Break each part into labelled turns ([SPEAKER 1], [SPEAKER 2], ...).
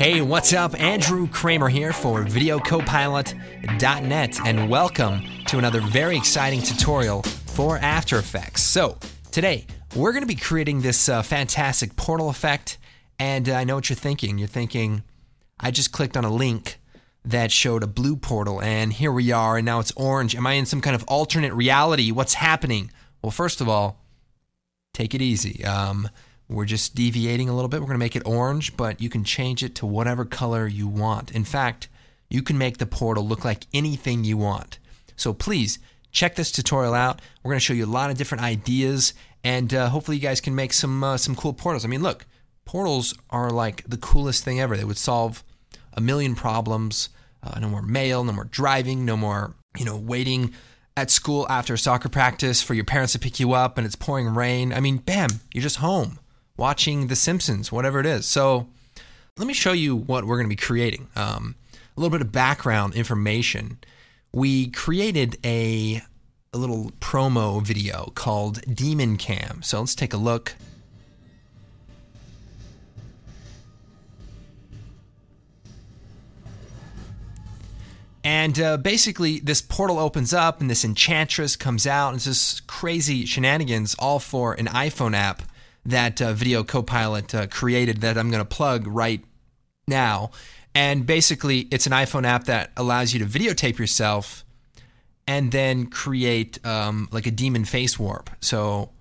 [SPEAKER 1] Hey, what's up? Andrew Kramer here for VideoCopilot.net, and welcome to another very exciting tutorial for After Effects. So, today, we're going to be creating this fantastic portal effect, and I know what you're thinking. You're thinking, I just clicked on a link that showed a blue portal, and here we are, and now it's orange. Am I in some kind of alternate reality? What's happening? Well, first of all, take it easy. We're just deviating a little bit. We're going to make it orange, but you can change it to whatever color you want. In fact, you can make the portal look like anything you want. So please, check this tutorial out. We're going to show you a lot of different ideas, and hopefully you guys can make some cool portals. I mean, look, portals are like the coolest thing ever. They would solve a million problems. No more mail, no more driving, no more, waiting at school after soccer practice for your parents to pick you up and it's pouring rain. I mean, bam, you're just home watching The Simpsons, whatever it is. So let me show you what we're going to be creating. A little bit of background information. We created a little promo video called Demon Cam. So let's take a look. And basically, this portal opens up and this enchantress comes out, and it's this crazy shenanigans, all for an iPhone app that Video Copilot created that I'm going to plug right now. And basically, it's an iPhone app that allows you to videotape yourself and then create like a demon face warp. So,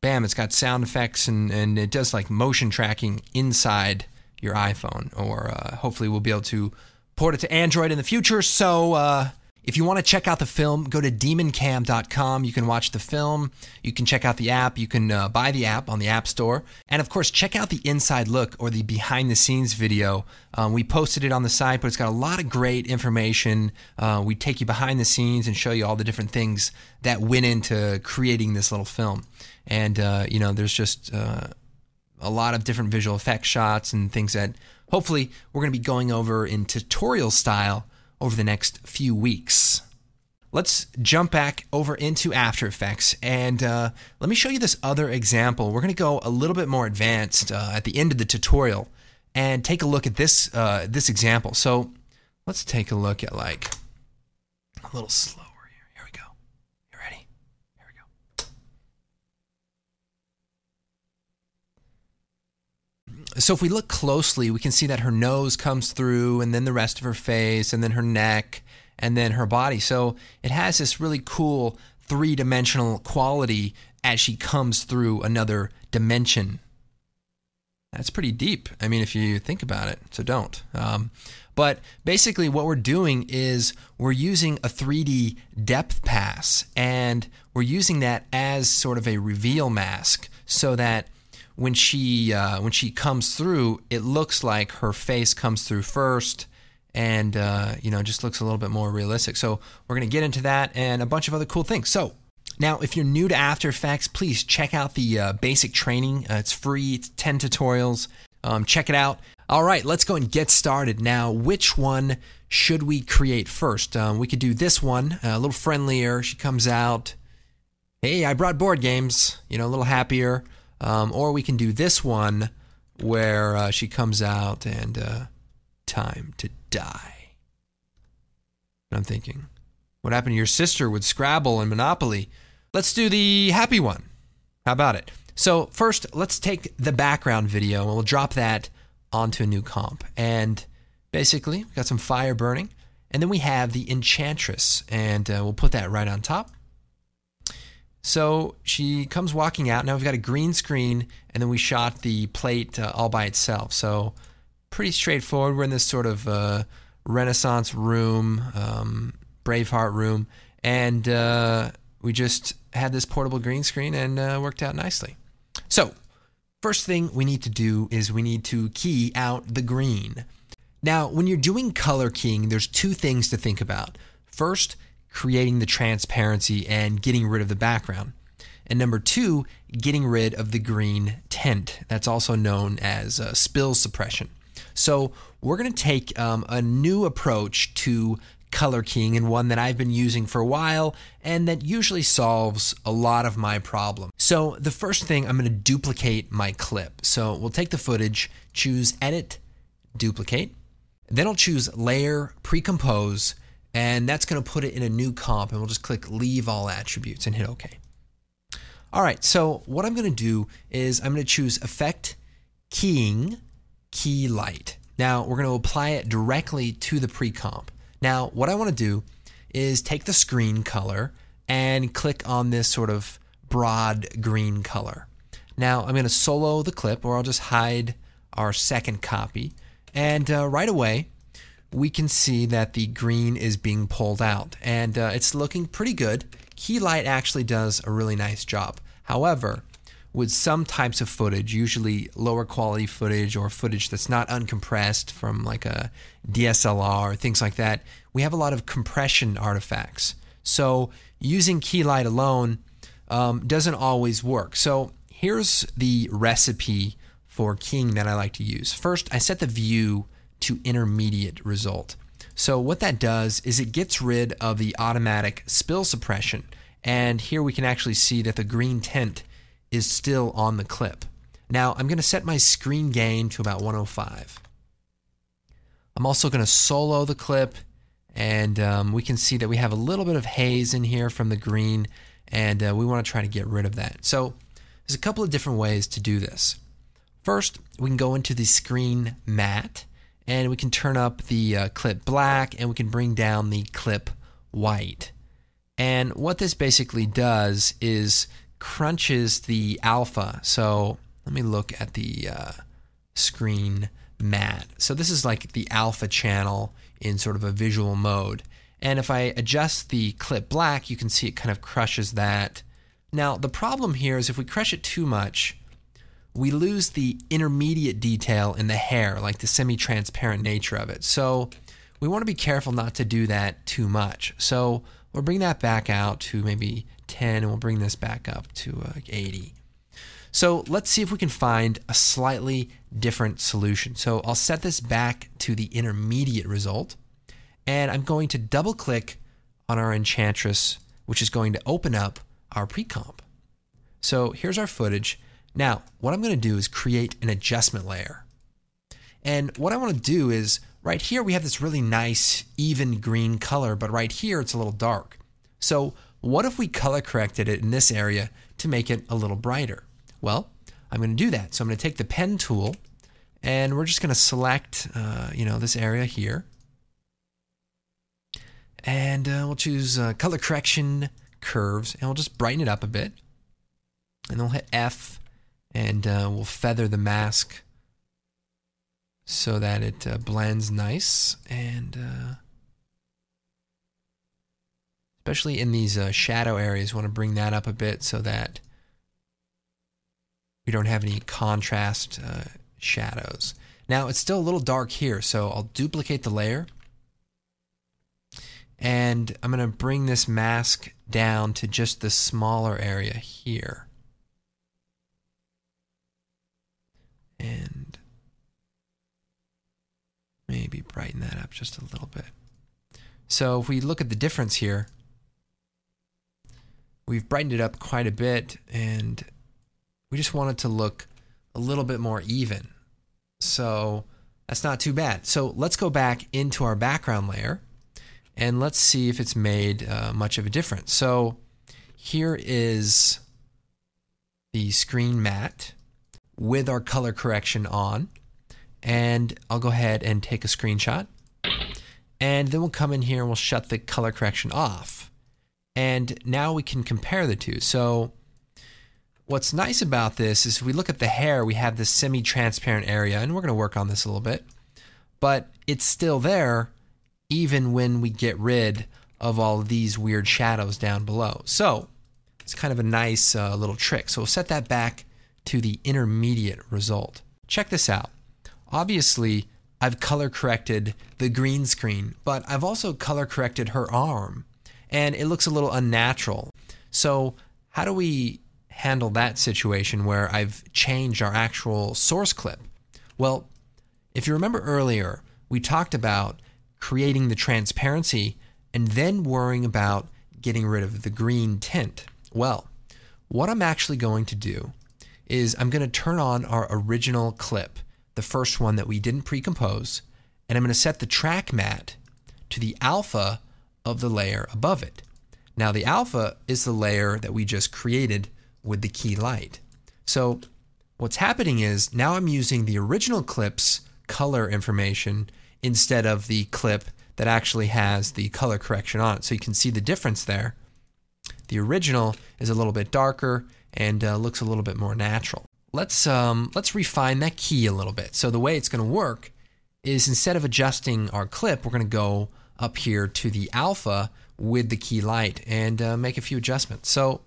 [SPEAKER 1] bam, it's got sound effects and it does like motion tracking inside your iPhone. Or hopefully we'll be able to port it to Android in the future. So if you want to check out the film, go to demoncam.com. You can watch the film. You can check out the app. You can buy the app on the App Store. And of course, check out the inside look or the behind the scenes video. We posted it on the site, but it's got a lot of great information. We take you behind the scenes and show you all the different things that went into creating this little film. And, there's just a lot of different visual effects shots and things that hopefully we're going to be going over in tutorial style over the next few weeks. Let's jump back over into After Effects, and let me show you this other example. We're going to go a little bit more advanced at the end of the tutorial and take a look at this this example. So let's take a look at like a little slower here. Here we go. You ready? Here we go. So if we look closely, we can see that her nose comes through, and then the rest of her face, and then her neck, and then her body. So it has this really cool three-dimensional quality as she comes through another dimension. That's pretty deep, I mean, if you think about it, so don't. But basically what we're doing is we're using a 3D depth pass, and we're using that as sort of a reveal mask so that when she comes through, it looks like her face comes through first, and just looks a little bit more realistic. So we're going to get into that and a bunch of other cool things. So now, if you're new to After Effects, please check out the basic training. It's free. It's 10 tutorials. Check it out. All right, let's go and get started. Now, which one should we create first? We could do this one, a little friendlier. She comes out. Hey, I brought board games. A little happier. Or we can do this one where she comes out and time to die. And I'm thinking, what happened to your sister with Scrabble and Monopoly? Let's do the happy one. How about it? So first, let's take the background video and we'll drop that onto a new comp. And basically, we've got some fire burning. And then we have the enchantress, and we'll put that right on top. So she comes walking out. Now we've got a green screen, and then we shot the plate all by itself. So pretty straightforward. We're in this sort of Renaissance room, Braveheart room, and we just had this portable green screen and worked out nicely. So first thing we need to do is we need to key out the green. Now, when you're doing color keying, there's two things to think about. First, creating the transparency and getting rid of the background. And number two, getting rid of the green tint. That's also known as spill suppression. So we're going to take a new approach to color keying, and one that I've been using for a while and that usually solves a lot of my problems. So the first thing, I'm going to duplicate my clip. So we'll take the footage, choose Edit, duplicate. Then I'll choose Layer, Pre-Compose, and that's going to put it in a new comp, and we'll just click Leave All Attributes and hit OK. All right, so what I'm going to do is I'm going to choose Effect, Keying, Key Light. Now, we're going to apply it directly to the pre-comp. Now, what I want to do is take the screen color and click on this sort of broad green color. Now, I'm going to solo the clip, or I'll just hide our second copy. And right away, we can see that the green is being pulled out, and it's looking pretty good. Key Light actually does a really nice job. However, with some types of footage, usually lower quality footage or footage that's not uncompressed from like a DSLR or things like that, we have a lot of compression artifacts. So using Key Light alone doesn't always work. So here's the recipe for keying that I like to use. First, I set the view to intermediate result. So what that does is it gets rid of the automatic spill suppression. And here we can actually see that the green tint is still on the clip. Now I'm going to set my screen gain to about 105. I'm also going to solo the clip, and we can see that we have a little bit of haze in here from the green, and we want to try to get rid of that. So there's a couple of different ways to do this. First, we can go into the screen matte, and we can turn up the clip black, and we can bring down the clip white. And what this basically does is crunches the alpha. So let me look at the screen matte. So this is like the alpha channel in sort of a visual mode. And if I adjust the clip black, you can see it kind of crushes that. Now the problem here is if we crush it too much, we lose the intermediate detail in the hair, like the semi-transparent nature of it. So we want to be careful not to do that too much. So we'll bring that back out to maybe 10, and we'll bring this back up to 80. So let's see if we can find a slightly different solution. So I'll set this back to the intermediate result, and I'm going to double click on our Enchantress, which is going to open up our pre-comp. So here's our footage. Now, what I'm going to do is create an adjustment layer. And what I want to do is, right here we have this really nice even green color, but right here it's a little dark. So what if we color corrected it in this area to make it a little brighter? Well, I'm going to do that. So I'm going to take the pen tool, and we're just going to select this area here. And we'll choose color correction curves, and we'll just brighten it up a bit. And then we'll hit F, and we'll feather the mask so that it blends nice. And especially in these shadow areas, we want to bring that up a bit so that we don't have any contrast shadows. Now it's still a little dark here, so I'll duplicate the layer, and I'm going to bring this mask down to just the smaller area here. And maybe brighten that up just a little bit. So if we look at the difference here, we've brightened it up quite a bit, and we just want it to look a little bit more even. So that's not too bad. So let's go back into our background layer, and let's see if it's made much of a difference. So here is the screen matte with our color correction on, and I'll go ahead and take a screenshot, and then we'll come in here and we'll shut the color correction off. And now we can compare the two. So what's nice about this is if we look at the hair, we have this semi-transparent area, and we're going to work on this a little bit, but it's still there even when we get rid of all of these weird shadows down below. So it's kind of a nice little trick. So we'll set that back to the intermediate result. Check this out. Obviously, I've color corrected the green screen, but I've also color corrected her arm, and it looks a little unnatural. So how do we handle that situation where I've changed our actual source clip? Well, if you remember earlier, we talked about creating the transparency and then worrying about getting rid of the green tint. Well, what I'm actually going to do is I'm going to turn on our original clip. the first one that we didn't pre-compose, and I'm going to set the track matte to the alpha of the layer above it. Now the alpha is the layer that we just created with the key light. So what's happening is now I'm using the original clip's color information instead of the clip that actually has the color correction on it. So you can see the difference there. The original is a little bit darker and looks a little bit more natural. Let's refine that key a little bit. So the way it's going to work is instead of adjusting our clip, we're going to go up here to the alpha with the key light and make a few adjustments. So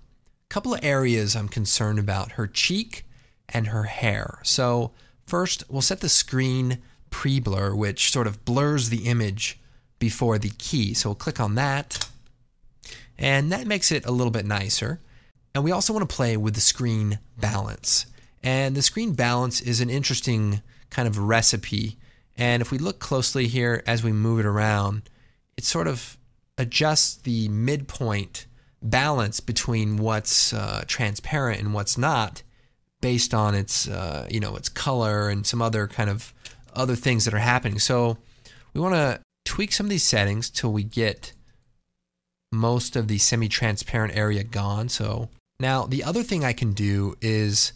[SPEAKER 1] a couple of areas I'm concerned about: her cheek and her hair. So first, we'll set the screen pre-blur, which sort of blurs the image before the key. So we'll click on that, and that makes it a little bit nicer. And we also want to play with the screen balance. And the screen balance is an interesting kind of recipe. And if we look closely here as we move it around, it sort of adjusts the midpoint balance between what's transparent and what's not, based on its its color and some other kind of other things that are happening. So we want to tweak some of these settings till we get most of the semi-transparent area gone. So now the other thing I can do is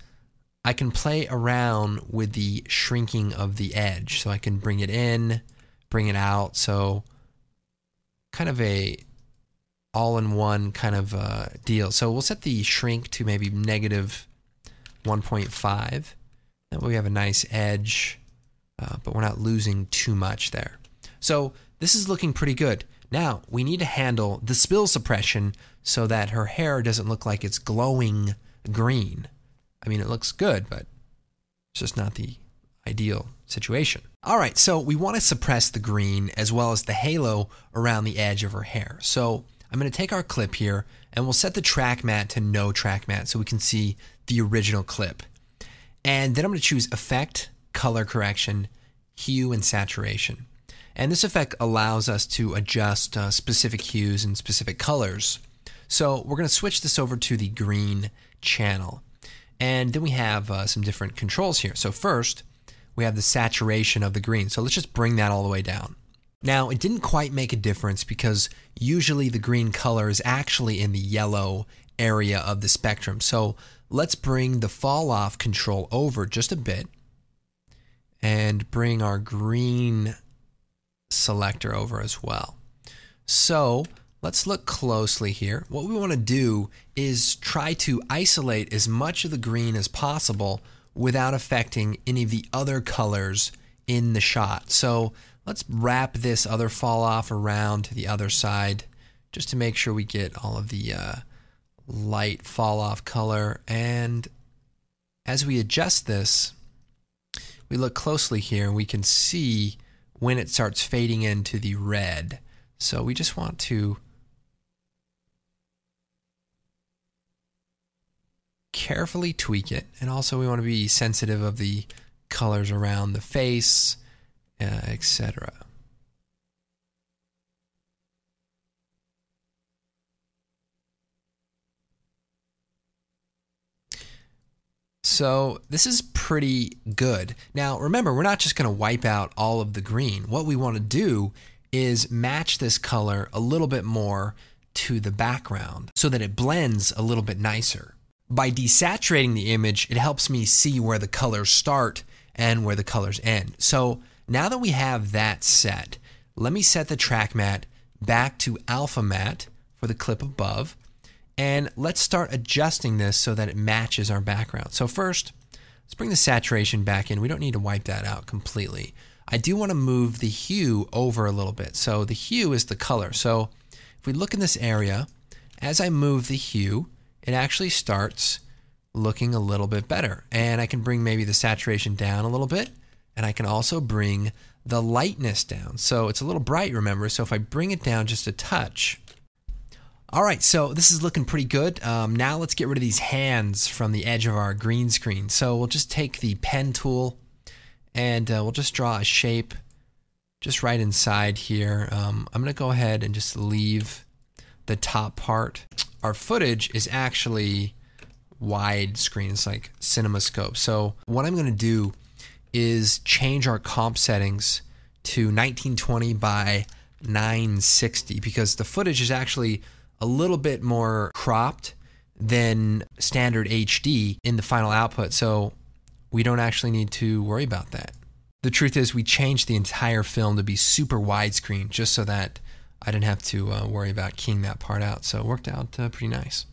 [SPEAKER 1] I can play around with the shrinking of the edge. So I can bring it in, bring it out. So kind of a all-in-one kind of deal. So we'll set the shrink to maybe negative 1.5. That way we have a nice edge, but we're not losing too much there. So this is looking pretty good. Now we need to handle the spill suppression so that her hair doesn't look like it's glowing green. I mean, it looks good, but it's just not the ideal situation. All right, so we want to suppress the green as well as the halo around the edge of her hair. So I'm going to take our clip here and we'll set the track matte to no track matte so we can see the original clip. And then I'm going to choose Effect, Color Correction, Hue, and Saturation. And this effect allows us to adjust specific hues and specific colors. So we're going to switch this over to the green channel. And then we have some different controls here. So first, we have the saturation of the green. So let's just bring that all the way down. Now, it didn't quite make a difference because usually the green color is actually in the yellow area of the spectrum. So let's bring the fall off control over just a bit and bring our green selector over as well. So let's look closely here. What we want to do is try to isolate as much of the green as possible without affecting any of the other colors in the shot. So let's wrap this other fall off around to the other side just to make sure we get all of the light fall off color. And as we adjust this, we look closely here and we can see when it starts fading into the red. So we just want to carefully tweak it, and also we want to be sensitive of the colors around the face, etc. So this is pretty good. Now remember, we're not just going to wipe out all of the green. What we want to do is match this color a little bit more to the background so that it blends a little bit nicer. By desaturating the image, it helps me see where the colors start and where the colors end. So now that we have that set, let me set the track matte back to alpha matte for the clip above. And let's start adjusting this so that it matches our background. So first, let's bring the saturation back in. We don't need to wipe that out completely. I do want to move the hue over a little bit. So the hue is the color. So if we look in this area, as I move the hue, it actually starts looking a little bit better. And I can bring maybe the saturation down a little bit. And I can also bring the lightness down. So it's a little bright, remember? So if I bring it down just a touch. All right, so this is looking pretty good. Now let's get rid of these hands from the edge of our green screen. So we'll just take the pen tool and we'll just draw a shape just right inside here. I'm going to go ahead and just leave the top part. Our footage is actually widescreen. It's like CinemaScope. So what I'm going to do is change our comp settings to 1920 by 960 because the footage is actually a little bit more cropped than standard HD in the final output, so we don't actually need to worry about that. The truth is we changed the entire film to be super widescreen just so that I didn't have to worry about keying that part out, so it worked out pretty nice.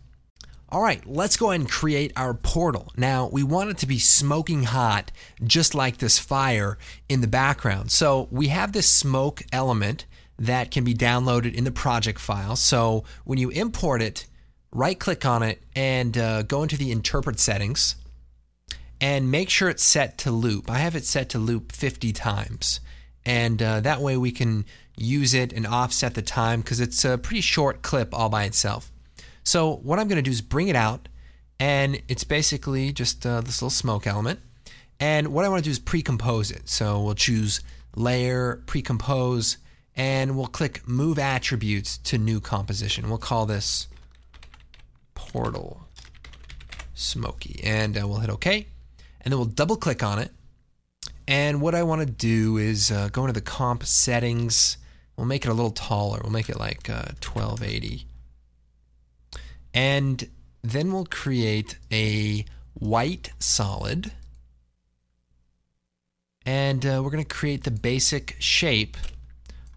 [SPEAKER 1] All right, let's go ahead and create our portal. Now, we want it to be smoking hot, just like this fire in the background. So we have this smoke element that can be downloaded in the project file. So when you import it, right-click on it and go into the interpret settings and make sure it's set to loop. I have it set to loop 50 times. And that way we can use it and offset the time because it's a pretty short clip all by itself. So what I'm going to do is bring it out, and it's basically just this little smoke element. And what I want to do is pre-compose it. So we'll choose Layer, Pre-compose, and we'll click Move Attributes to New Composition. We'll call this Portal Smoky, and we'll hit OK. And then we'll double-click on it. And what I want to do is go into the comp settings. We'll make it a little taller. We'll make it like 1280. And then we'll create a white solid. And we're going to create the basic shape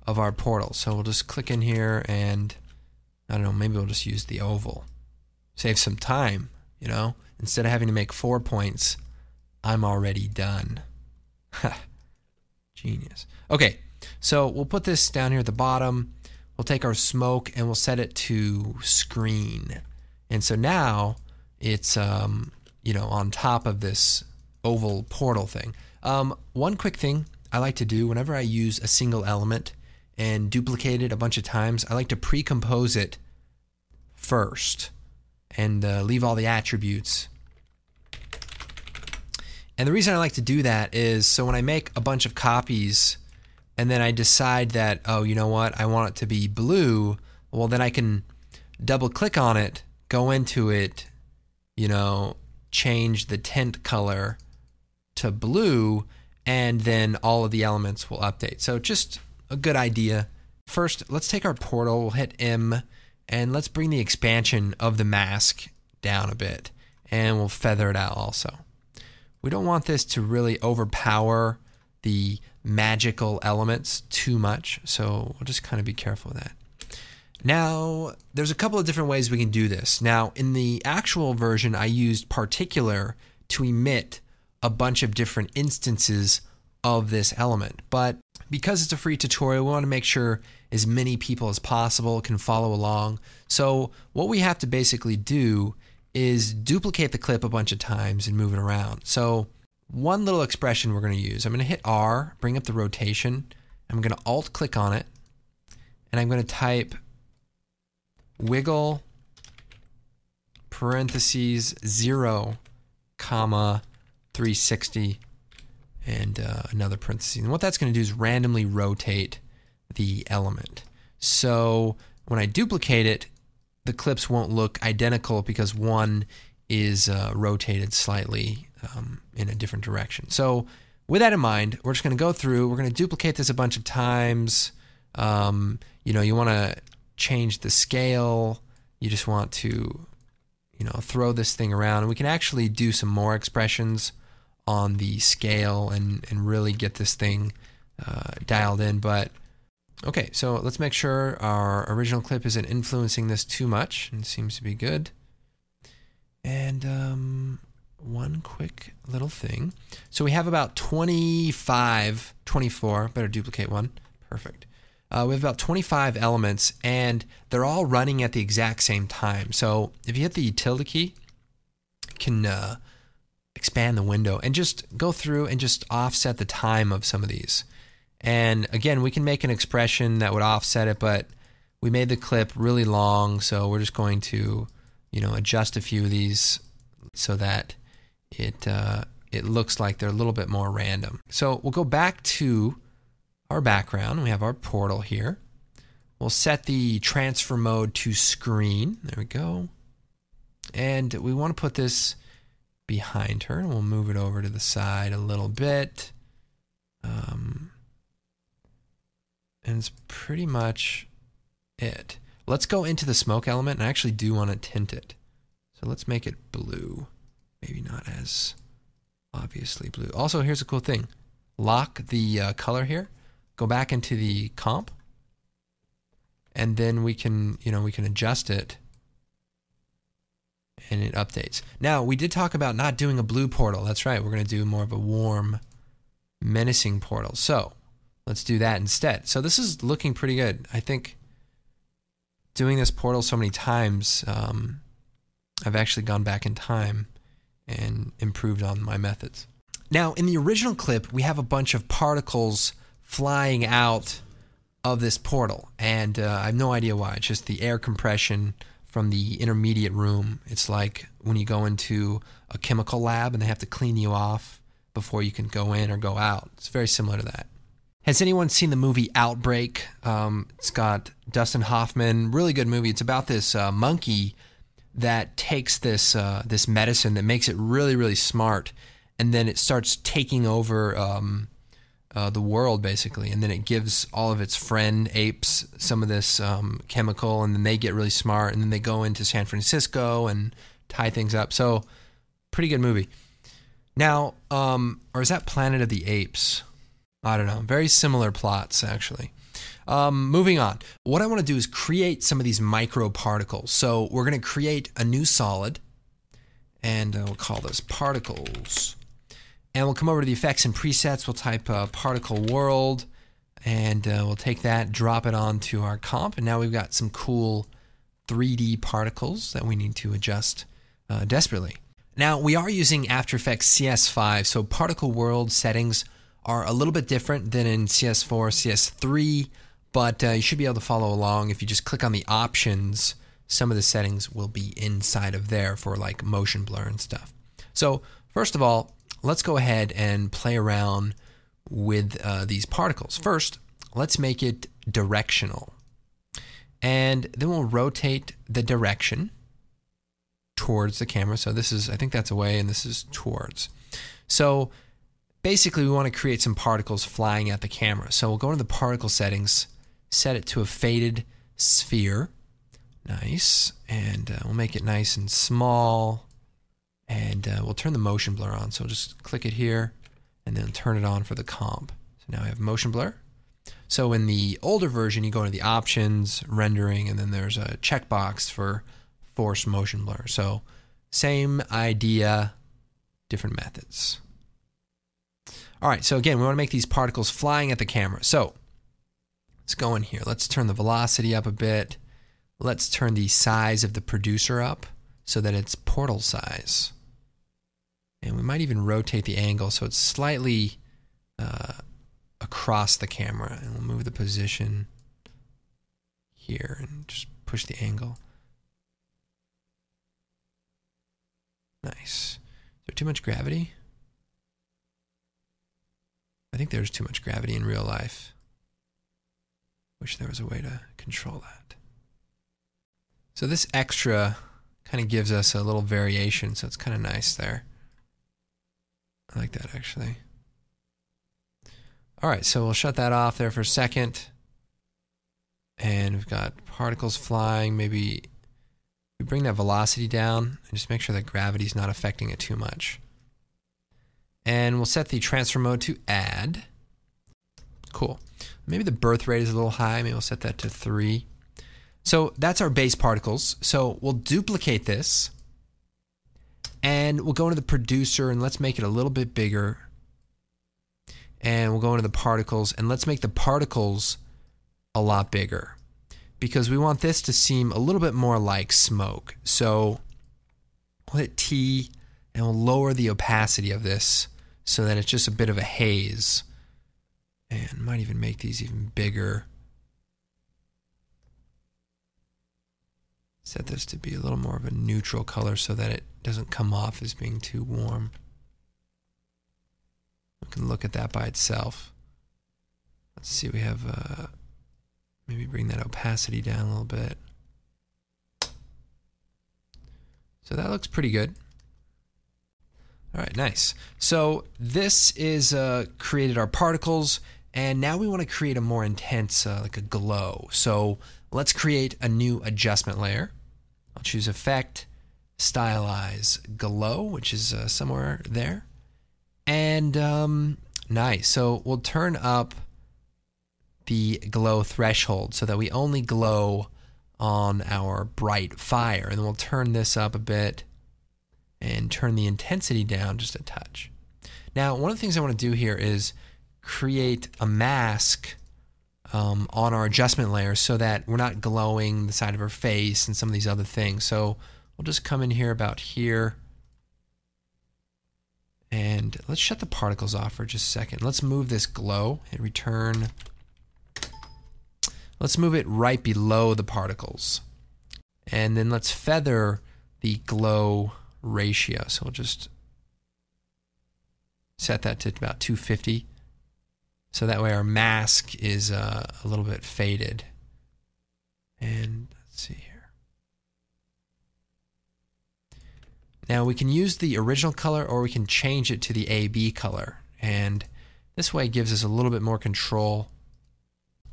[SPEAKER 1] of our portal. So we'll just click in here and, I don't know, maybe we'll just use the oval. Save some time, you know? Instead of having to make 4 points, I'm already done. Genius. Okay, so we'll put this down here at the bottom. We'll take our smoke and we'll set it to screen. And so now it's you know, on top of this oval portal thing. One quick thing I like to do whenever I use a single element and duplicate it a bunch of times, I like to pre-compose it first and leave all the attributes. And the reason I like to do that is so when I make a bunch of copies and then I decide that, oh, you know what, I want it to be blue, well, then I can double click on it, go into it, you know, change the tint color to blue, and then all of the elements will update. So just a good idea. First, let's take our portal, we'll hit M, and let's bring the expansion of the mask down a bit, and we'll feather it out also. We don't want this to really overpower the magical elements too much, so we'll just kind of be careful with that. Now, there's a couple of different ways we can do this. Now, in the actual version, I used Particular to emit a bunch of different instances of this element. But because it's a free tutorial, we want to make sure as many people as possible can follow along. So what we have to basically do is duplicate the clip a bunch of times and move it around. So one little expression we're going to use, I'm going to hit R, bring up the rotation. I'm going to Alt click on it, and I'm going to type wiggle parentheses 0, comma 360 and another parenthesis. And what that's going to do is randomly rotate the element. So when I duplicate it, the clips won't look identical because one is rotated slightly in a different direction. So with that in mind, we're just going to go through, we're going to duplicate this a bunch of times. You know, you want to change the scale. You just want to, you know, throw this thing around. And we can actually do some more expressions on the scale and really get this thing dialed in. But okay, so let's make sure our original clip isn't influencing this too much, and it seems to be good. And one quick little thing. So we have about 24, better duplicate one, perfect. We have about 25 elements, and they're all running at the exact same time. So if you hit the utility key, you can expand the window and just go through and just offset the time of some of these. And again, we can make an expression that would offset it, but we made the clip really long, so we're just going to, you know, adjust a few of these so that it looks like they're a little bit more random. So we'll go back to our background. We have our portal here. We'll set the transfer mode to screen. There we go. And we want to put this behind her, and we'll move it over to the side a little bit. And it's pretty much it. Let's go into the smoke element, and I actually do want to tint it. So let's make it blue. Maybe not as obviously blue. Also, here's a cool thing. Lock the color here. Go back into the comp. And then we can, we can adjust it. And it updates. Now, we did talk about not doing a blue portal. That's right. We're going to do more of a warm, menacing portal. So let's do that instead. So this is looking pretty good. I think doing this portal so many times, I've actually gone back in time and improved on my methods. Now, in the original clip, we have a bunch of particles flying out of this portal, and I have no idea why. It's just the air compression from the intermediate room. It's like when you go into a chemical lab and they have to clean you off before you can go in or go out. It's very similar to that. Has anyone seen the movie Outbreak? It's got Dustin Hoffman. Really good movie. It's about this monkey that takes this this medicine that makes it really, really smart, and then it starts taking over the world, basically, and then it gives all of its friend apes some of this chemical, and then they get really smart, and then they go into San Francisco and tie things up. So, pretty good movie. Now, or is that Planet of the Apes? I don't know. Very similar plots, actually. Moving on. What I want to do is create some of these microparticles. So we're going to create a new solid, and we'll call this particles. And we'll come over to the effects and presets. We'll type particle world, and we'll take that, drop it onto our comp, and now we've got some cool 3D particles that we need to adjust desperately. Now, we are using After Effects CS5, so particle world settings are a little bit different than in CS4, CS3, but you should be able to follow along. If you just click on the options, some of the settings will be inside of there for like motion blur and stuff. So first of all, let's go ahead and play around with these particles. First, let's make it directional. And then we'll rotate the direction towards the camera. So this is, I think that's away, and this is towards. So basically, we want to create some particles flying at the camera. So we'll go into the particle settings, set it to a faded sphere. Nice. And we'll make it nice and small. And we'll turn the motion blur on. So just click it here and then turn it on for the comp. So now we have motion blur. So in the older version, you go into the options, rendering, and then there's a checkbox for force motion blur. So same idea, different methods. All right, so again, we want to make these particles flying at the camera. So let's go in here. Let's turn the velocity up a bit. Let's turn the size of the producer up so that it's portal size. And we might even rotate the angle so it's slightly across the camera. And we'll move the position here and just push the angle. Nice. Is there too much gravity? I think there's too much gravity in real life. Wish there was a way to control that. So this extra kind of gives us a little variation, so it's kind of nice there. I like that, actually. All right, so we'll shut that off there for a second. And we've got particles flying. Maybe we bring that velocity down and just make sure that gravity's not affecting it too much. And we'll set the transfer mode to add. Cool. Maybe the birth rate is a little high. Maybe we'll set that to 3. So that's our base particles. So we'll duplicate this. And we'll go into the producer and let's make it a little bit bigger. And we'll go into the particles and let's make the particles a lot bigger. Because we want this to seem a little bit more like smoke. So we'll hit T and we'll lower the opacity of this so that it's just a bit of a haze. And might even make these even bigger. Set this to be a little more of a neutral color so that it doesn't come off as being too warm. We can look at that by itself. Let's see, we have, maybe bring that opacity down a little bit. So that looks pretty good. All right, nice. So this is created our particles, and now we want to create a more intense, like a glow. So let's create a new adjustment layer. I'll choose Effect, Stylize, Glow, which is somewhere there. And nice. So we'll turn up the glow threshold so that we only glow on our bright fire. And then we'll turn this up a bit and turn the intensity down just a touch. Now, one of the things I want to do here is create a mask on our adjustment layer so that we're not glowing the side of our face and some of these other things. So we'll just come in here about here. And let's shut the particles off for just a second. Let's move this glow, hit return. Let's move it right below the particles. And then let's feather the glow ratio. So we'll just set that to about 250. So that way our mask is a little bit faded. And let's see here. Now we can use the original color or we can change it to the AB color. And this way gives us a little bit more control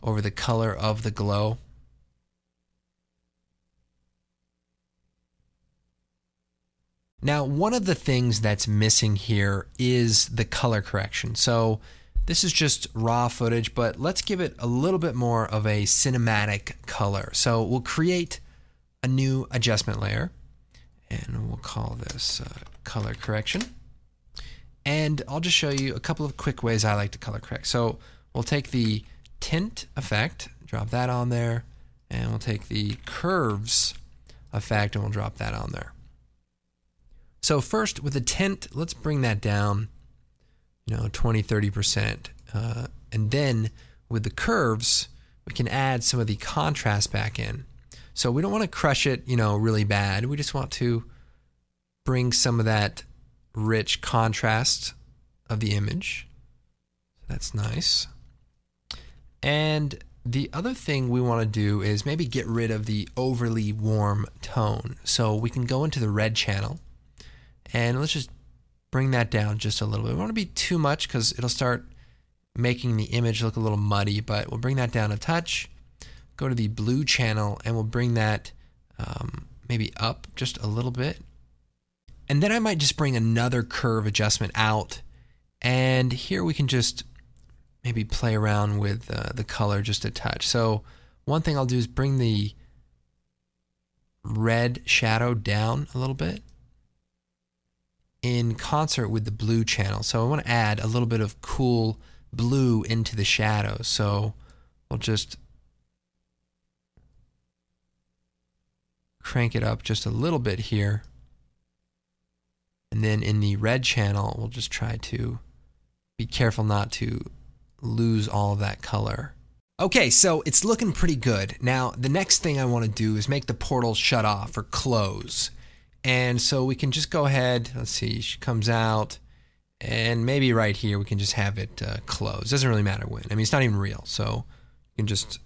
[SPEAKER 1] over the color of the glow. Now, one of the things that's missing here is the color correction. So this is just raw footage, but let's give it a little bit more of a cinematic color. So we'll create a new adjustment layer, and we'll call this color correction. And I'll just show you a couple of quick ways I like to color correct. So we'll take the tint effect, drop that on there, and we'll take the curves effect and we'll drop that on there. So first with the tint, let's bring that down, 20-30%. And then with the curves, we can add some of the contrast back in. So we don't want to crush it, really bad. We just want to bring some of that rich contrast of the image. That's nice. And the other thing we want to do is maybe get rid of the overly warm tone. So we can go into the red channel and let's just bring that down just a little bit. We don't want to be too much because it'll start making the image look a little muddy, but we'll bring that down a touch. Go to the blue channel and we'll bring that maybe up just a little bit. And then I might just bring another curve adjustment out. And here we can just maybe play around with the color just a touch. So one thing I'll do is bring the red shadow down a little bit in concert with the blue channel. So I want to add a little bit of cool blue into the shadows. So we'll just crank it up just a little bit here. And then in the red channel, we'll just try to be careful not to lose all of that color. Okay, so it's looking pretty good. Now, the next thing I want to do is make the portal shut off or close. And so we can just go ahead, let's see, she comes out, and maybe right here we can just have it close. Doesn't really matter when. I mean, it's not even real, so you can just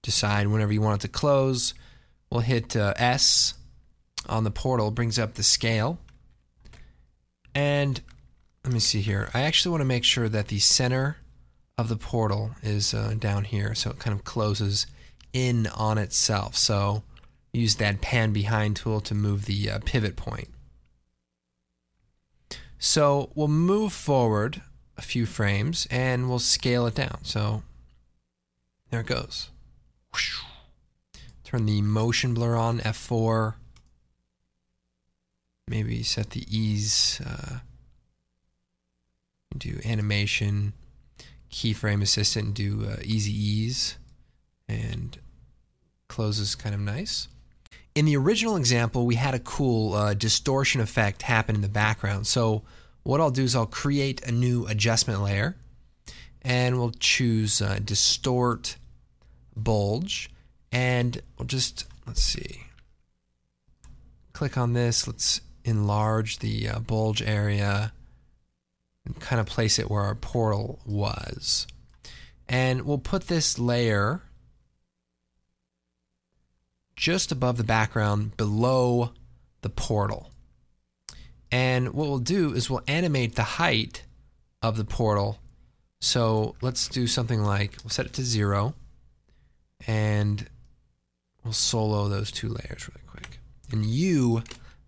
[SPEAKER 1] decide whenever you want it to close. We'll hit S on the portal, brings up the scale. And let me see here. I actually want to make sure that the center of the portal is down here, so it kind of closes in on itself. So use that pan behind tool to move the pivot point. So we'll move forward a few frames and we'll scale it down. So there it goes. Turn the motion blur on, F4. Maybe set the ease, do animation, keyframe assistant, and do easy ease, and closes kind of nice. In the original example, we had a cool distortion effect happen in the background. So what I'll do is I'll create a new adjustment layer, and we'll choose Distort Bulge, and we'll just, let's see, click on this. Let's enlarge the bulge area and kind of place it where our portal was. And we'll put this layer just above the background below the portal. And what we'll do is we'll animate the height of the portal. So let's do something like, we'll set it to 0, and we'll solo those 2 layers really quick. And U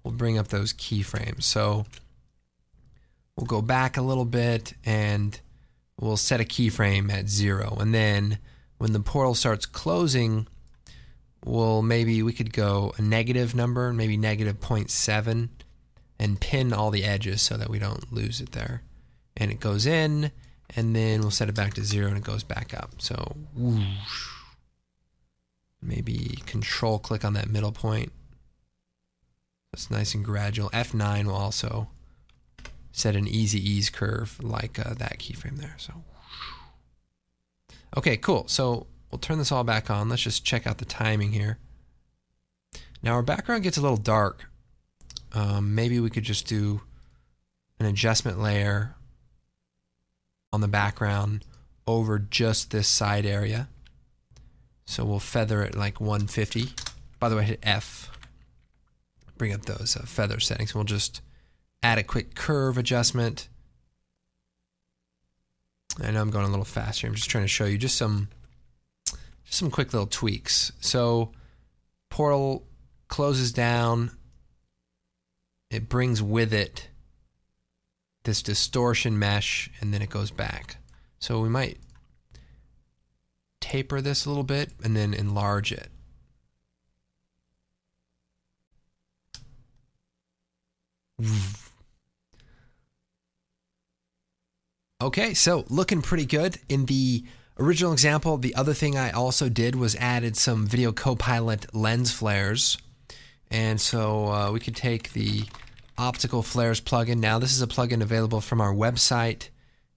[SPEAKER 1] will bring up those keyframes. So we'll go back a little bit and we'll set a keyframe at 0. And then when the portal starts closing, we could go a negative number, maybe negative 0.7, and pin all the edges so that we don't lose it there. And it goes in, and then we'll set it back to 0 and it goes back up. So whoosh. Maybe control click on that middle point. That's nice and gradual. F9 will also set an easy ease curve like that keyframe there. So okay, cool. So we'll turn this all back on. Let's just check out the timing here. Now our background gets a little dark. Maybe we could just do an adjustment layer on the background over just this side area. So we'll feather it like 150. By the way, hit F. Bring up those feather settings. We'll just add a quick curve adjustment. I know I'm going a little faster. I'm just trying to show you just some quick little tweaks. So portal closes down. It brings with it this distortion mesh, and then it goes back. So we might taper this a little bit and then enlarge it. Okay, so looking pretty good. In the original example, the other thing I also did was added some Video Copilot lens flares. And so we could take the Optical Flares plugin. Now this is a plugin available from our website.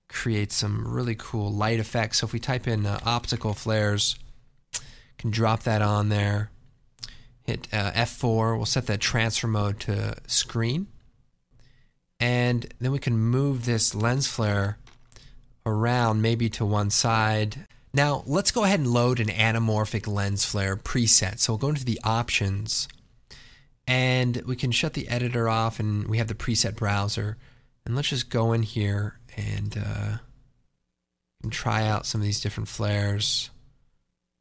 [SPEAKER 1] Creates some really cool light effects. So if we type in Optical Flares, can drop that on there. Hit F4. We'll set that transfer mode to screen. And then we can move this lens flare around maybe to one side. Now let's go ahead and load an anamorphic lens flare preset. So we'll go into the options and we can shut the editor off, and we have the preset browser. And let's just go in here and try out some of these different flares.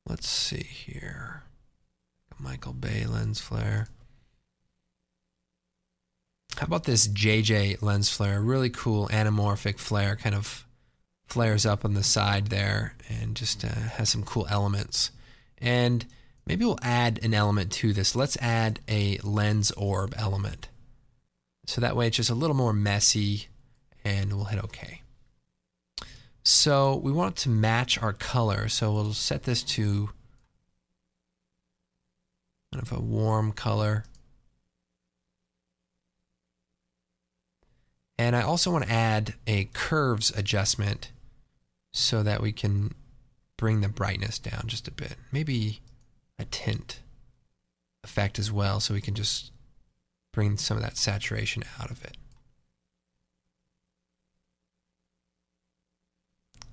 [SPEAKER 1] Let's see here. Michael Bay lens flare. How about this JJ lens flare? Really cool anamorphic flare, kind of flares up on the side there and just has some cool elements. And maybe we'll add an element to this. Let's add a lens orb element. So that way it's just a little more messy, and we'll hit OK. So we want it to match our color, so we'll set this to kind of a warm color. And I also want to add a curves adjustment so that we can bring the brightness down just a bit. Maybe a tint effect as well, so we can just bring some of that saturation out of it.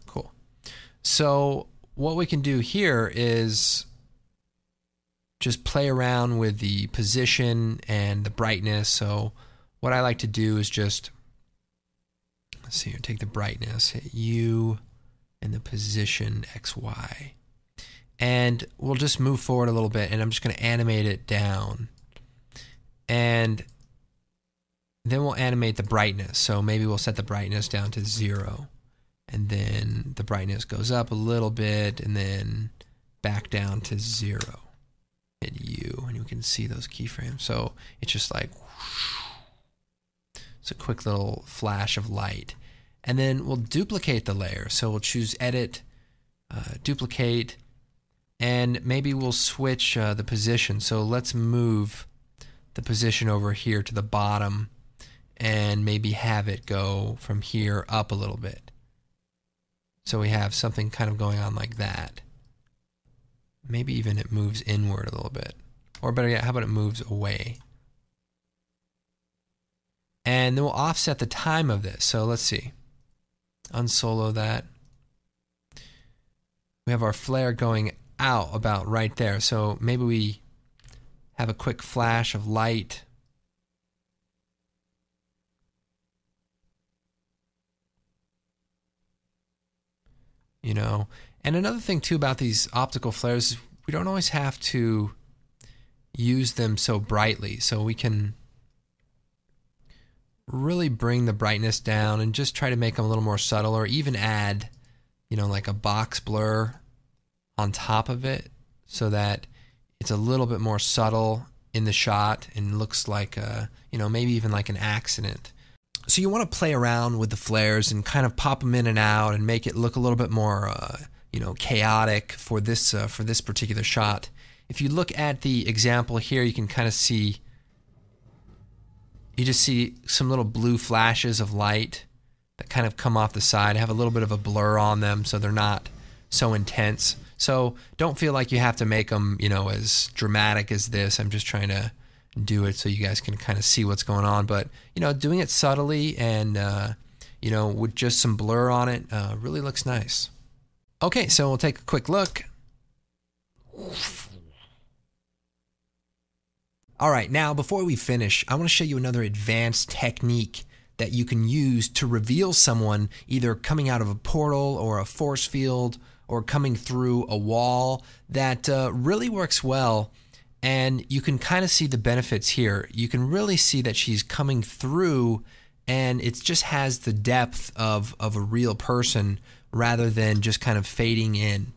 [SPEAKER 1] Cool. So what we can do here is just play around with the position and the brightness. So what I like to do is just, let's see here, take the brightness, hit U, and the position XY. And we'll just move forward a little bit, and I'm just going to animate it down. And then we'll animate the brightness. So maybe we'll set the brightness down to 0. And then the brightness goes up a little bit, and then back down to 0. Hit U, and you can see those keyframes. So it's just like, whoosh. It's a quick little flash of light. And then we'll duplicate the layer. So we'll choose Edit, Duplicate, and maybe we'll switch the position. So let's move the position over here to the bottom and maybe have it go from here up a little bit. So we have something kind of going on like that. Maybe even it moves inward a little bit. Or better yet, how about it moves away? And then we'll offset the time of this. So let's see. Unsolo that. We have our flare going out about right there. So maybe we have a quick flash of light. you know. And another thing too about these optical flares is we don't always have to use them so brightly. So we can really bring the brightness down and just try to make them a little more subtle, or even add, you know, like a box blur on top of it so that it's a little bit more subtle in the shot and looks like you know, maybe even like an accident. So you want to play around with the flares and kind of pop them in and out and make it look a little bit more you know, chaotic for this particular shot. If you look at the example here, you can kind of see, you just see some little blue flashes of light that kind of come off the side, have a little bit of a blur on them so they're not so intense. So don't feel like you have to make them, you know, as dramatic as this. I'm just trying to do it so you guys can kind of see what's going on. But, you know, doing it subtly and, you know, with just some blur on it really looks nice. Okay, so we'll take a quick look. All right, now before we finish, I want to show you another advanced technique that you can use to reveal someone either coming out of a portal or a force field or coming through a wall that really works well. And you can kind of see the benefits here. You can really see that she's coming through and it just has the depth of a real person rather than just kind of fading in.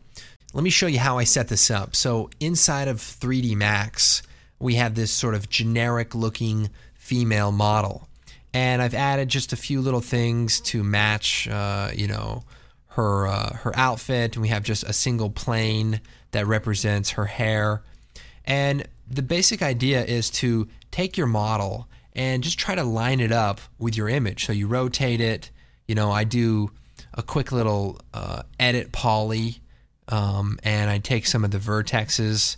[SPEAKER 1] Let me show you how I set this up. So inside of 3D Max, we have this sort of generic looking female model. And I've added just a few little things to match, you know, her outfit. And we have just a single plane that represents her hair. And the basic idea is to take your model and just try to line it up with your image. So you rotate it. You know, I do a quick little edit poly, and I take some of the vertexes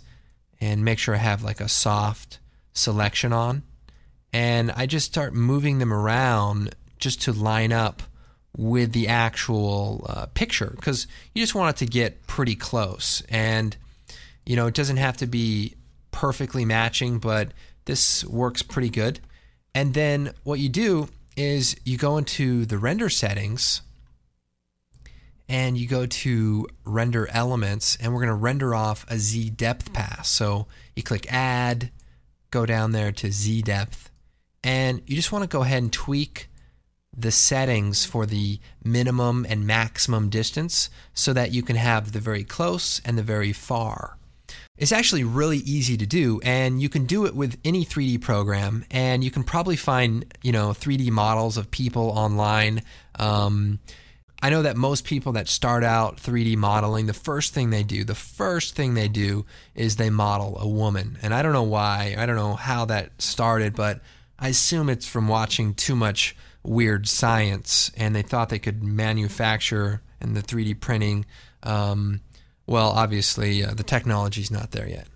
[SPEAKER 1] and make sure I have like a soft selection on. And I just start moving them around just to line up with the actual picture, because you just want it to get pretty close. And, you know, it doesn't have to be perfectly matching, but this works pretty good. And then what you do is you go into the render settings and you go to render elements, and we're going to render off a Z depth pass. So you click add, go down there to Z depth, and you just want to go ahead and tweak the settings for the minimum and maximum distance so that you can have the very close and the very far. It's actually really easy to do, and you can do it with any 3D program, and you can probably find, you know, 3D models of people online. I know that most people that start out 3D modeling, the first thing they do is they model a woman. And I don't know why, I don't know how that started, but I assume it's from watching too much weird science, and they thought they could manufacture in the 3D printing. Well, obviously, the technology's not there yet,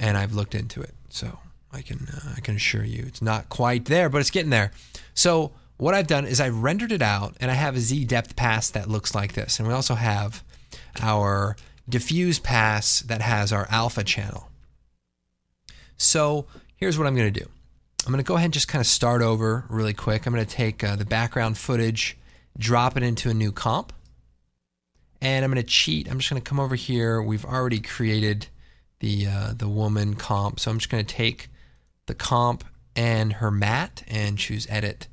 [SPEAKER 1] and I've looked into it, so I can assure you it's not quite there, but it's getting there. So what I've done is I rendered it out, and I have a Z depth pass that looks like this, and we also have our diffuse pass that has our alpha channel. So here's what I'm going to do. I'm going to go ahead and just kind of start over really quick. I'm going to take the background footage, drop it into a new comp. And I'm going to cheat. I'm just going to come over here. We've already created the woman comp. So I'm just going to take the comp and her matte and choose edit,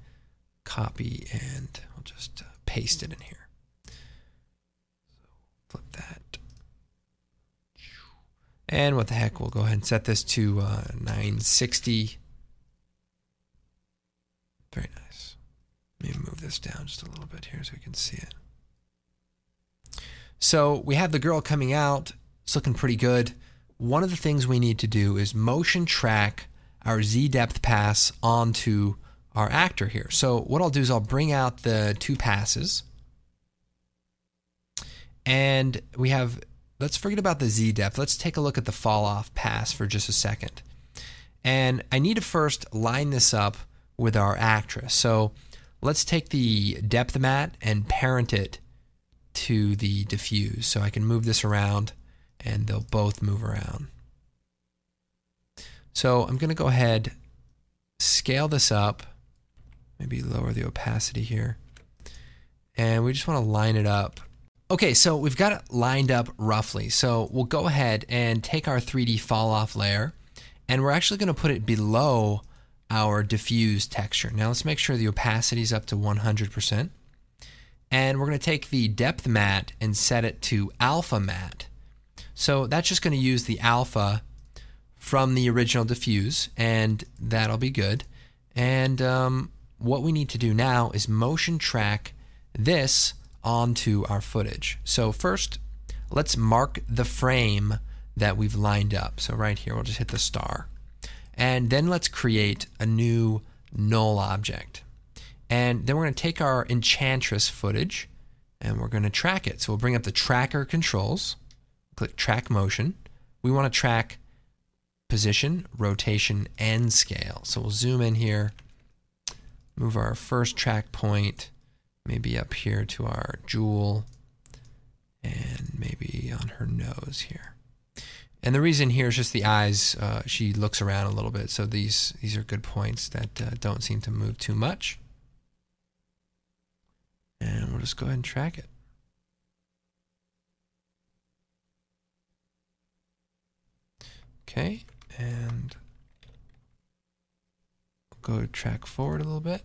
[SPEAKER 1] copy, and I'll just paste it in here. So flip that. And what the heck, we'll go ahead and set this to 960. Very nice. Let me move this down just a little bit here so we can see it. So we have the girl coming out. It's looking pretty good. One of the things we need to do is motion track our Z depth pass onto our actor here. So what I'll do is I'll bring out the two passes. And we have, let's forget about the Z depth. Let's take a look at the fall off pass for just a second. And I need to first line this up with our actress. So let's take the depth matte and parent it to the diffuse. So I can move this around and they'll both move around. So I'm going to go ahead, scale this up, maybe lower the opacity here, and we just want to line it up. Okay, so we've got it lined up roughly. So we'll go ahead and take our 3D fall off layer, and we're actually going to put it below our diffuse texture. Now let's make sure the opacity is up to 100%. And we're going to take the depth matte and set it to alpha matte. So that's just going to use the alpha from the original diffuse, and that'll be good. And what we need to do now is motion track this onto our footage. So first, let's mark the frame that we've lined up. So right here, we'll just hit the star. And then let's create a new null object. And then we're going to take our Enchantress footage and we're going to track it. So we'll bring up the tracker controls, click track motion. We want to track position, rotation, and scale. So we'll zoom in here, move our first track point, maybe up here to our jewel, and maybe on her nose here. And the reason here is just the eyes, she looks around a little bit, so these are good points that don't seem to move too much. And we'll just go ahead and track it. Okay, and we'll go track forward a little bit.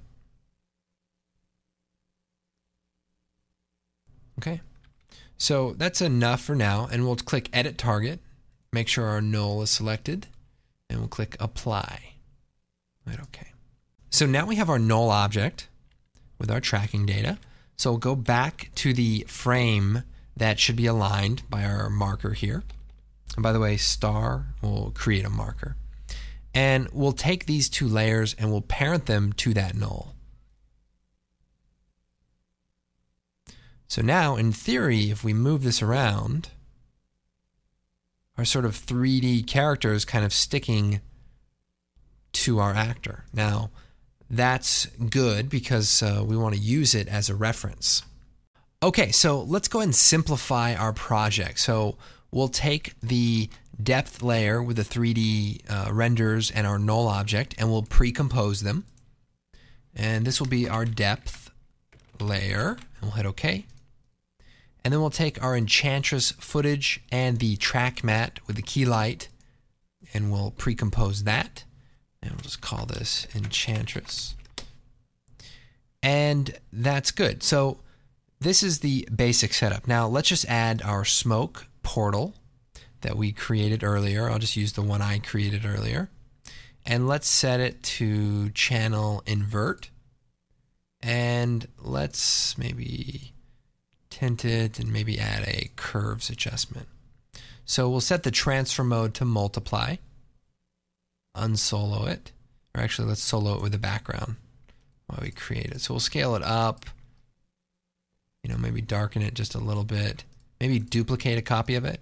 [SPEAKER 1] Okay, so that's enough for now, and we'll click Edit Target, make sure our null is selected, and we'll click Apply. Right, okay. So now we have our null object with our tracking data. So we'll go back to the frame that should be aligned by our marker here. And by the way, star will create a marker. And we'll take these two layers and we'll parent them to that null. So now, in theory, if we move this around, our sort of 3D character is kind of sticking to our actor. Now, that's good because we want to use it as a reference. Okay, so let's go ahead and simplify our project. So we'll take the depth layer with the 3D renders and our null object, and we'll pre-compose them. And this will be our depth layer, and we'll hit OK. And then we'll take our Enchantress footage and the track matte with the key light, and we'll pre-compose that. And we'll just call this Enchantress. And that's good. So this is the basic setup. Now let's just add our smoke portal that we created earlier. I'll just use the one I created earlier. And let's set it to channel invert. And let's maybe tint it and maybe add a curves adjustment. So we'll set the transfer mode to multiply. Unsolo it, or actually let's solo it with the background while we create it. So we'll scale it up, you know, maybe darken it just a little bit, maybe duplicate a copy of it,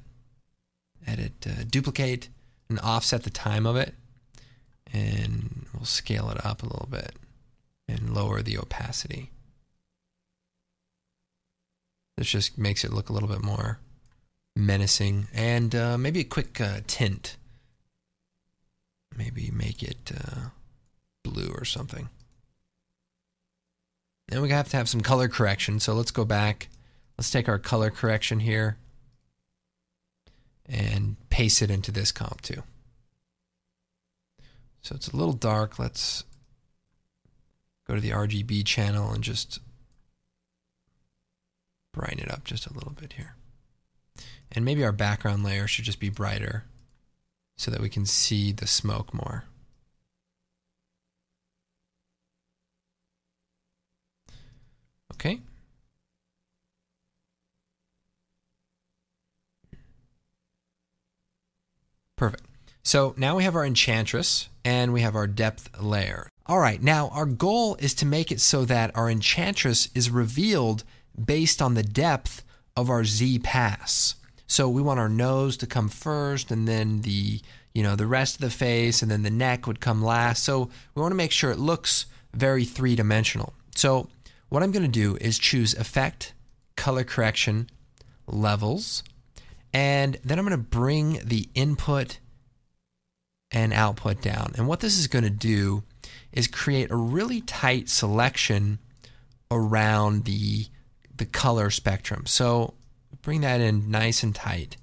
[SPEAKER 1] edit, duplicate, and offset the time of it, and we'll scale it up a little bit and lower the opacity. This just makes it look a little bit more menacing, and maybe a quick tint. Maybe make it blue or something. And we have to have some color correction, so let's go back. Let's take our color correction here and paste it into this comp too. So it's a little dark. Let's go to the RGB channel and just brighten it up just a little bit here. And maybe our background layer should just be brighter, so that we can see the smoke more. Okay. Perfect. So now we have our Enchantress and we have our depth layer. All right, now our goal is to make it so that our Enchantress is revealed based on the depth of our Z pass. So we want our nose to come first, and then the rest of the face, and then the neck would come last. So we want to make sure it looks very three-dimensional. So what I'm going to do is choose Effect, Color Correction, Levels, and then I'm going to bring the input and output down. And what this is going to do is create a really tight selection around the the color spectrum. So bring that in nice and tight.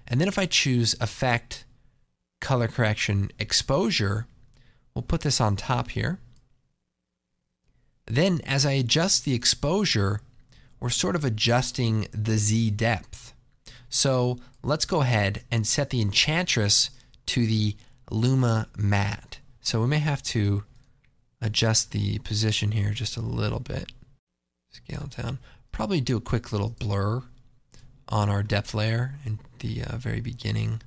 [SPEAKER 1] And then if I choose Effect, Color Correction, Exposure, we'll put this on top here. Then as I adjust the exposure, we're sort of adjusting the Z depth. So let's go ahead and set the Enchantress to the Luma Matte. So we may have to adjust the position here just a little bit. Scale it down. Probably do a quick little blur on our depth layer in the very beginning.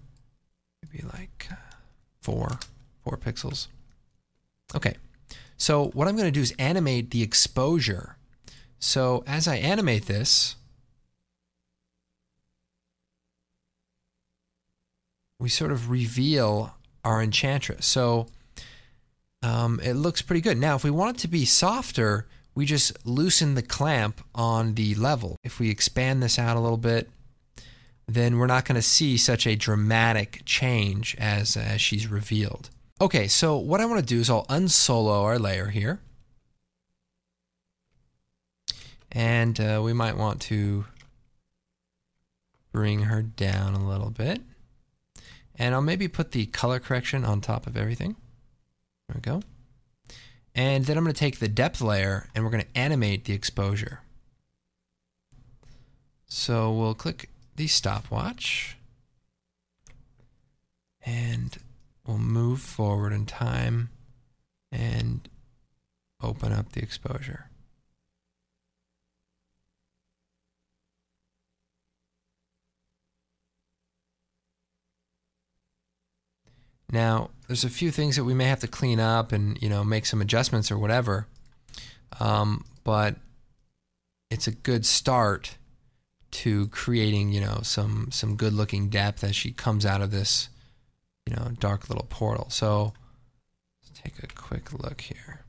[SPEAKER 1] Maybe like 4 pixels. Okay, so what I'm going to do is animate the exposure. So as I animate this, we sort of reveal our Enchantress. So it looks pretty good. Now, if we want it to be softer, we just loosen the clamp on the level. If we expand this out a little bit, then we're not going to see such a dramatic change as she's revealed. Okay, so what I want to do is I'll unsolo our layer here. And we might want to bring her down a little bit. And I'll maybe put the color correction on top of everything. There we go. And then I'm going to take the depth layer and we're going to animate the exposure. So we'll click the stopwatch and we'll move forward in time and open up the exposure. Now, there's a few things that we may have to clean up and, make some adjustments or whatever. But it's a good start to creating, some good looking depth as she comes out of this, dark little portal. So let's take a quick look here.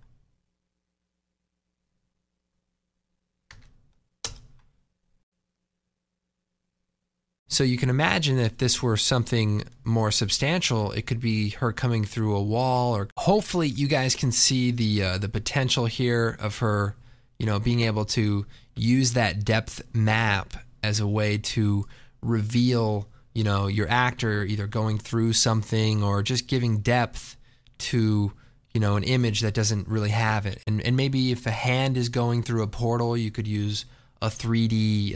[SPEAKER 1] So you can imagine if this were something more substantial, it could be her coming through a wall, or hopefully you guys can see the potential here of her, being able to use that depth map as a way to reveal, your actor either going through something or just giving depth to, an image that doesn't really have it. And maybe if a hand is going through a portal, you could use a 3D,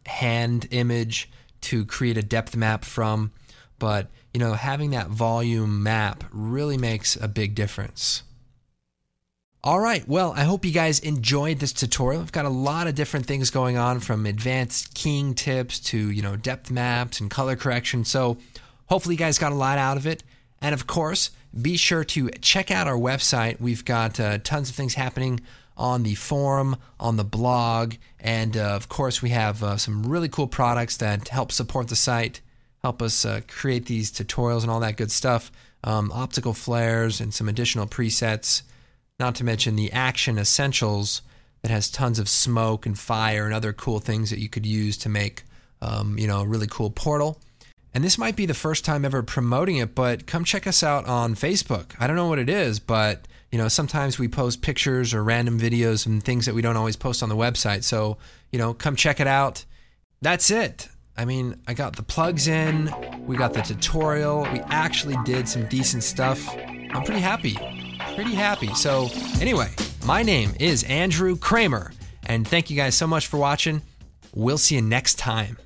[SPEAKER 1] hand image to create a depth map from. But, having that volume map really makes a big difference. All right, well, I hope you guys enjoyed this tutorial. I've got a lot of different things going on, from advanced keying tips to, depth maps and color correction. So hopefully you guys got a lot out of it. And of course, be sure to check out our website. We've got tons of things happening on the forum, on the blog, and of course we have some really cool products that help support the site, help us create these tutorials and all that good stuff. Optical flares and some additional presets, not to mention the Action Essentials that has tons of smoke and fire and other cool things that you could use to make a really cool portal. And this might be the first time ever promoting it, but come check us out on Facebook. I don't know what it is, but sometimes we post pictures or random videos and things that we don't always post on the website. So, come check it out. That's it. I mean, I got the plugs in, we got the tutorial, we actually did some decent stuff. I'm pretty happy. So anyway, my name is Andrew Kramer, and thank you guys so much for watching. We'll see you next time.